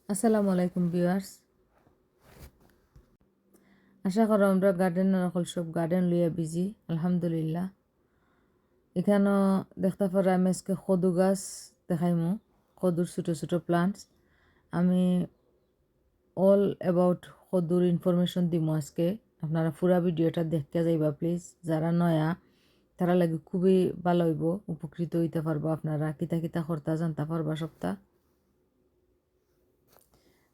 আসসালামু আলাইকুম ভিউয়ার্স। আশা করো আমরা গার্ডেনার সব গার্ডেন লইয়া বিজি আলহামদুলিল্লাহ। এখানেও দেখতে পারা আমি আজকে কদু গাছ দেখাইমু, কদুর ছোটো ছোটো প্লান্টস। আমি অল অ্যাবাউট কদুর ইনফরমেশন দিমু আজকে। আপনারা পুরা ভিডিওটা দেখতে যাইবা প্লিজ। যারা নয়া তারা লাগে খুবই ভালো হইব, উপকৃত হইতে পারবো। আপনারা কিতা কিতা করতা জানতে পারবা সপ্তাহ।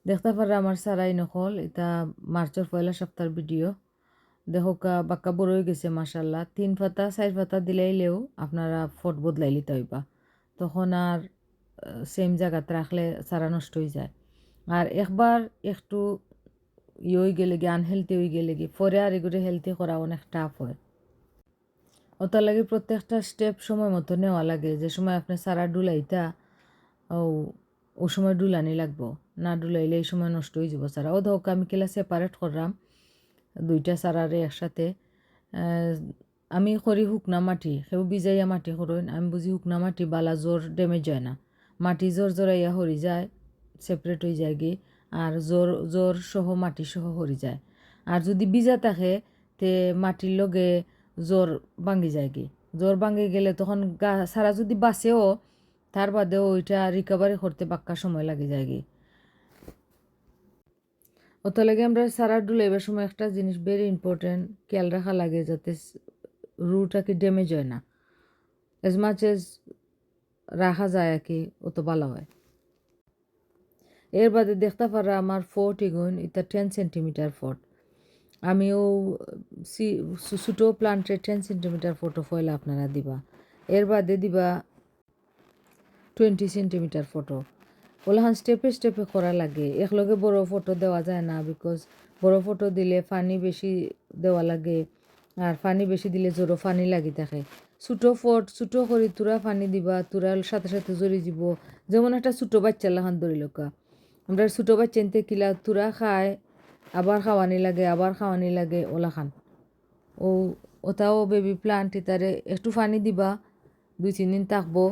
দেখতে পারা আমার সারাই নকল এটা মার্চের পয়লা সপ্তাহের ভিডিও। দেখোকা বাক্কা বড় হয়ে গেছে মাসাল্লাহ। 3 পাতা 4 পাতা দিলাইলেও আপনারা ফট বদলাই লিতে হইবা, তখন আর সেম জায়গাতে রাখলে সারা নষ্ট হয়ে যায়। আর একবার একটু হয়ে গেলে গিয়ে আনহেলদি হয়ে গেলে গিয়ে পরে আর এগুলো হেলদি করা অনেক টাফ হয়। ওটার লাগে প্রত্যেকটা স্টেপ সময় মতো নেওয়া লাগে। যে সময় আপনি সারা ডুলাইতা ও সময় ডুলানি লাগবো, না ডুলাইলে এই সময় নষ্ট হয়ে যাব সারা। ও ধোক আমি কিলা সেপারেট করলাম দুইটা সারারে একসাথে। আমি করি শুকনা মাটি, সেও বিজাইয়া মাটি করইন। আমি বুঝি শুকনা মাটি বালা জোর ড্যামেজ হয় না, মাটি জোর জোরাইয়া হরি যায়, সেপারেট হয়ে যায় গিয়ে। আর জোর জোর সহ মাটি সহ হরি যায়। আর যদি বিজা থাকে তে মাটির লগে জোর ভাঙ্গি যায় গিয়ে। জোর ভাঙ্গি গেলে তখন সারা যদি বাঁচেও তার বাদেও ওইটা রিকভারি করতে বাক্কা সময় লাগে যায় গিয়ে। অত লাগে আমরা সারা ডুলাইবার সময় একটা জিনিস ভেরি ইম্পর্টেন্ট খেয়াল রাখা লাগে, যাতে রুটাকে ড্যামেজ হয় না। অ্যাজ মাচ এজ রাখা যায় আর কি অত ভালো হয়। এর বাদে দেখতে পারা আমার ফোর্ট এগুন এটা 10 সেন্টিমিটার ফোর্ট। আমিও ছোটো প্লান্টের 10 সেন্টিমিটার ফটো ফয়েল আপনারা দিবা। এর বাদে দিবা 20 সেন্টিমিটার ফটো। ওলাহান স্টেপে স্টেপে করা লাগে, একলগে বড় ফটো দেওয়া যায় না। বিকজ বড় ফটো দিলে পানি বেশি দেওয়া লাগে, আর পানি বেশি দিলে জোরও পানি লাগি থাকে। ছোটো ফট ছোটো করে তোরা পানি দিবা, তোরার সাথে সাথে জড়ি যাব। যেমন একটা ছোটো বাচ্চা লাহান ধরি লোকা, আমরা ছোটো বাচ্চা এনতে কিলা তোরা খায়, আবার খাওয়ানি লাগে, আবার খাওয়ানি লাগে ওলাখান। ওটাও বেবি প্লান্ট, তারে একটু পানি দিবা, 2-3 দিন থাকবো,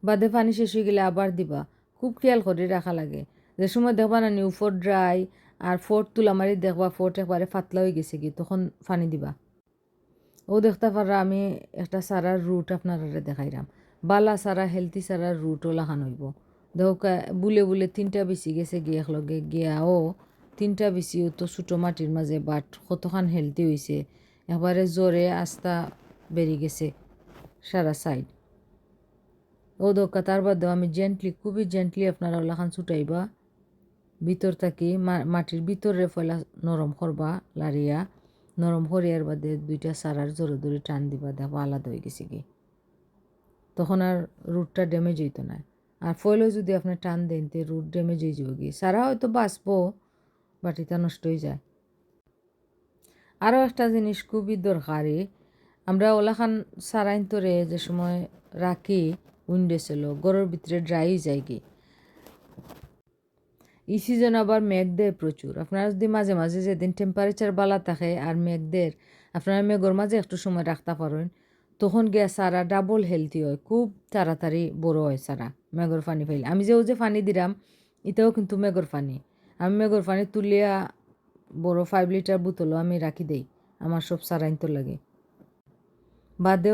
বাদে পানি শেষ হয়ে গেলে আবার দিবা। খুব খেয়াল করে রাখা লাগে। যে সময় দেখবা না উপর ড্রাই আর ফোর্ট তুলা মারি দেখবা ফোর্ট একবারে পাতলা হয়ে গেছে কি, তখন পানি দিবা। ও দেখতে পারা আমি একটা সারার রুট আপনারা দেখাইলাম। বালা সারা হেলদি সারার রুটও লাগান হইব। দেখা বুলে বুলে 3টা বেশি গেছে গিয়ে একলগে গিয়া 3টা বেশিও তো ছোটো মাটির মাঝে, বাট কতখান হেলদি হয়েছে। একবারে জোরে আস্তা বেরিয়ে গেছে সারা সাইড। দোকা তার বাদেও আমি খুবই জেন্টলি আপনারা ওলাখান ছুটাইবা। ভিতর থাকি মাটির ভিতরে ফয়লা নরম করবা, লাড়িয়া নরম করিয়ার বাদে 2টা সারার জোরে জোরে টান দিবা, দেখো আলাদা হয়ে গেছে কি, তখন আর রুটটা ড্যামেজ হইতো না। আর ফয়েলও যদি আপনি টান দেন তে রুট ড্যামেজ হয়ে যাবে গিয়ে, সারা হয়তো বাঁচবো বাট এটা নষ্ট হয়ে যায়। আরও একটা জিনিস খুবই দরকারি, আমরা ওলাখান সারাইন তোরে যে সময় রাখি উইন্ডো ছিল গরুর ভিতরে ড্রাই হয়ে যায় কি। এই সিজন আবার মেঘ দেয় প্রচুর। আপনারা যদি মাঝে মাঝে যেদিন টেম্পারেচার বালা থাকে আর মেঘ দেয়, আপনারা মেঘর মাঝে একটু সময় রাখতে পারেন, তখন গিয়া সারা ডাবল হেলদি হয়, খুব তাড়াতাড়ি বড় হয় সারা মেঘর পানি পাইলে। আমি যে পানি দিলাম এটাও কিন্তু মেঘর পানি। আমি মেঘর পানি তুলিয়া বড় 5 লিটার বোতলও আমি রাখি দেই আমার সব সারাইন তো লাগে। বাদে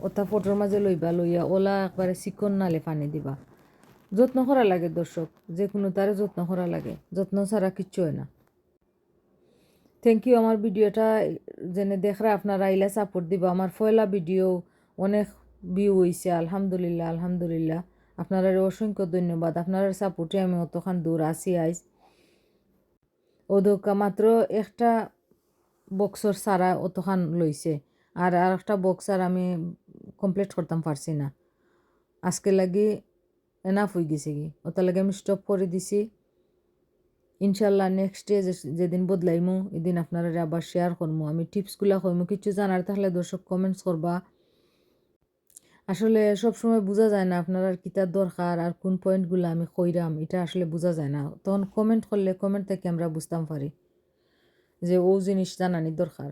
ওটা ফটোর মাঝে লইয়া ওলা একবারে চিকন নালে পানি দিবা। যত্ন করা লাগে দর্শক, যে কোনো তারে যত্ন করা লাগে, যত্ন ছাড়া কিচ্ছু হয় না। থ্যাংক ইউ আমার ভিডিওটা জেনে দেখরা আপনারা আইলা সাপোর্ট দিবা। আমার পয়লা ভিডিও অনেক ভিউ হয়েছে আলহামদুলিল্লাহ আলহামদুলিল্লাহ। আপনারা অসংখ্য ধন্যবাদ, আপনার সাপোর্টে আমি অতখান দূর আসি আইস। ওদকা মাত্র একটা বক্সর সারা অতখান লইছে, আর একটা বক্সার আমি কমপ্লিট করতাম পারছি না। আজকে লাগি এনাফ হয়ে গেছে কি, ওটা লাগে আমি স্টপ করে দিছি। ইনশাল্লাহ নেক্সট ডে যেদিন বদলাইমু এদিন আপনারা আবার শেয়ার করবো, আমি টিপসগুলা কইমু। কিছু জানার থাকলে দর্শক কমেন্টস করবা। আসলে সবসময় বোঝা যায় না আপনার কিতার দরকার আর কোন পয়েন্টগুলো আমি কইরাম, এটা আসলে বোঝা যায় না। তখন কমেন্ট করলে কমেন্ট থেকে আমরা বুঝতাম পারি যে ও জিনিস জানানি দরকার।